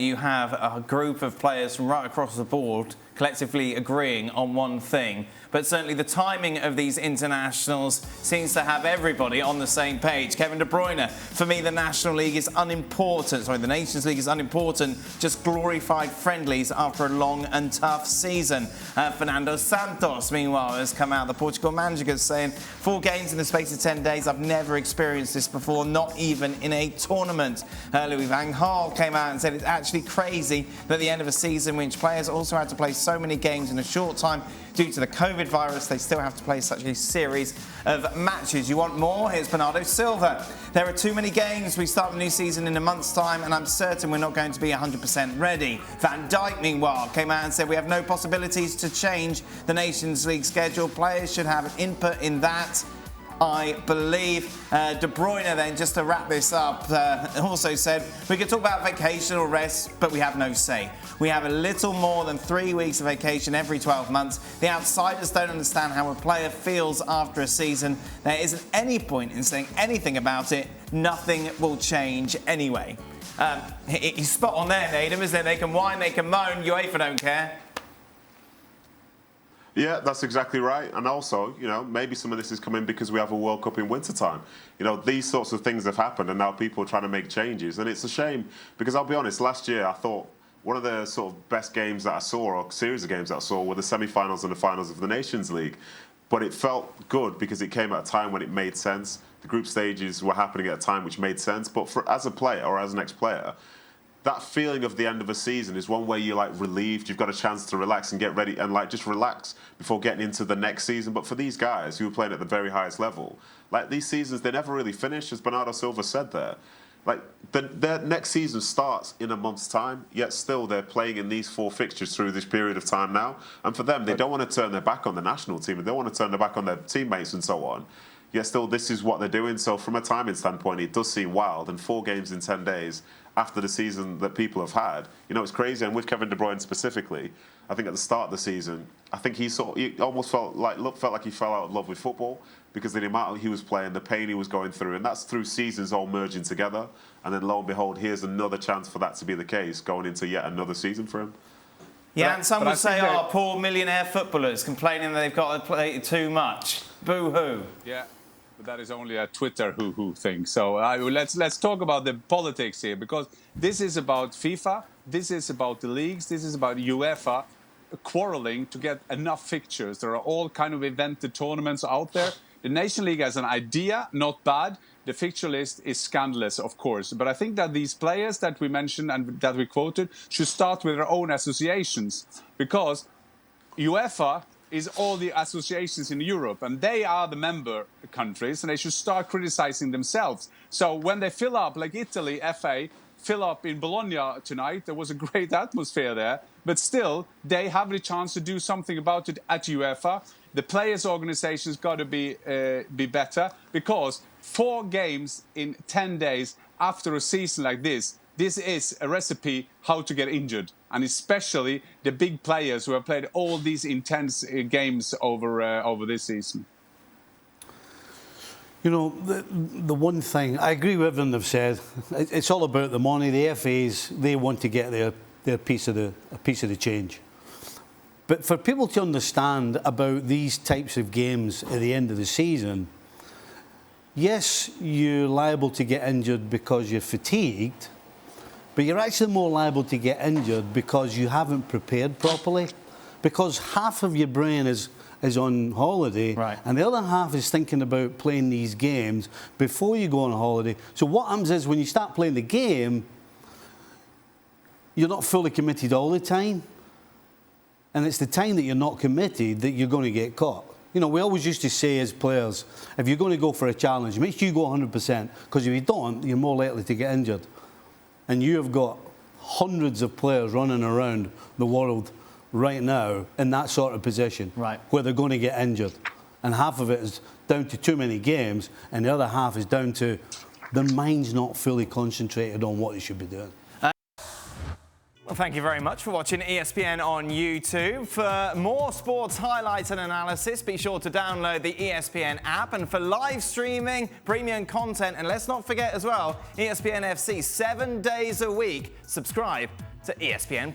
You have a group of players from right across the board collectively agreeing on one thing. But certainly the timing of these internationals seems to have everybody on the same page. Kevin De Bruyne, for me, the National League is unimportant. Sorry, the Nations League is unimportant. Just glorified friendlies after a long and tough season. Fernando Santos, meanwhile, has come out. The Portugal manager is saying 4 games in the space of 10 days. I've never experienced this before, not even in a tournament. Louis van Gaal came out and said it's actually crazy that at the end of a season, which players also had to play so many games in a short time due to the COVID virus, they still have to play such a series of matches. You want more? Here's Bernardo Silva. There are too many games. We start a new season in a month's time, and I'm certain we're not going to be 100% ready. Van Dijk, meanwhile, came out and said we have no possibilities to change the Nations League schedule. Players should have an input in that, I believe. De Bruyne then, just to wrap this up, also said we could talk about vacation or rest, but we have no say. We have a little more than 3 weeks of vacation every 12 months. The outsiders don't understand how a player feels after a season. There isn't any point in saying anything about it. Nothing will change anyway. He's spot on there, Nadim, isn't it? They can whine, they can moan. UEFA don't care. Yeah, that's exactly right. And also, you know, maybe some of this is coming because we have a World Cup in wintertime. You know, these sorts of things have happened and now people are trying to make changes. And it's a shame because I'll be honest, last year I thought one of the sort of best games that I saw, or series of games that I saw, were the semi-finals and the finals of the Nations League. But it felt good because it came at a time when it made sense. The group stages were happening at a time which made sense. But as a player or as an ex-player, that feeling of the end of a season is one where you're like relieved, you've got a chance to relax and get ready and like just relax before getting into the next season. But for these guys who are playing at the very highest level, like these seasons, they never really finish, as Bernardo Silva said there. Like their next season starts in a month's time, yet still they're playing in these 4 fixtures through this period of time now. And for them, they don't want to turn their back on the national team, they don't want to turn their back on their teammates and so on. Yet still, this is what they're doing. So from a timing standpoint, it does seem wild. And 4 games in 10 days after the season that people have had, you know, it's crazy. And with Kevin De Bruyne specifically, I think at the start of the season, I think he almost felt like he fell out of love with football because of the amount he was playing, the pain he was going through, and that's through seasons all merging together. And then lo and behold, here's another chance for that to be the case going into yet another season for him. Yeah, and some would say, oh, poor millionaire footballers complaining that they've got to play too much. Boo-hoo. Yeah. That is only a Twitter hoo-hoo thing. So let's talk about the politics here, because this is about FIFA, this is about the leagues, this is about UEFA quarreling to get enough fixtures. There are all kind of invented tournaments out there. The Nation League as an idea, not bad. The fixture list is scandalous, of course. But I think that these players that we mentioned and that we quoted should start with their own associations, because UEFA is all the associations in Europe, and they are the member countries, and they should start criticizing themselves. So when they fill up, like Italy, FA, fill up in Bologna tonight, there was a great atmosphere there, but still, they have the chance to do something about it at UEFA. The players' organizations got to be better, because 4 games in 10 days after a season like this is a recipe how to get injured. And especially the big players who have played all these intense games over this season. You know, the one thing, I agree with everything they've said. It's all about the money. The FAs, they want to get their piece of the change. But for people to understand about these types of games at the end of the season, yes, you're liable to get injured because you're fatigued, but you're actually more liable to get injured because you haven't prepared properly, because half of your brain is on holiday, right, and the other half is thinking about playing these games before you go on holiday. So what happens is when you start playing the game, you're not fully committed all the time, and it's the time that you're not committed that you're going to get caught. You know, we always used to say as players, if you're going to go for a challenge, make sure you go 100%, because if you don't, you're more likely to get injured. And you have got hundreds of players running around the world right now in that sort of position, right, where they're going to get injured. And half of it is down to too many games, and the other half is down to their mind's not fully concentrated on what they should be doing. Well, thank you very much for watching ESPN on YouTube. For more sports highlights and analysis, be sure to download the ESPN app. And for live streaming, premium content, and let's not forget as well, ESPN FC 7 days a week. Subscribe to ESPN+.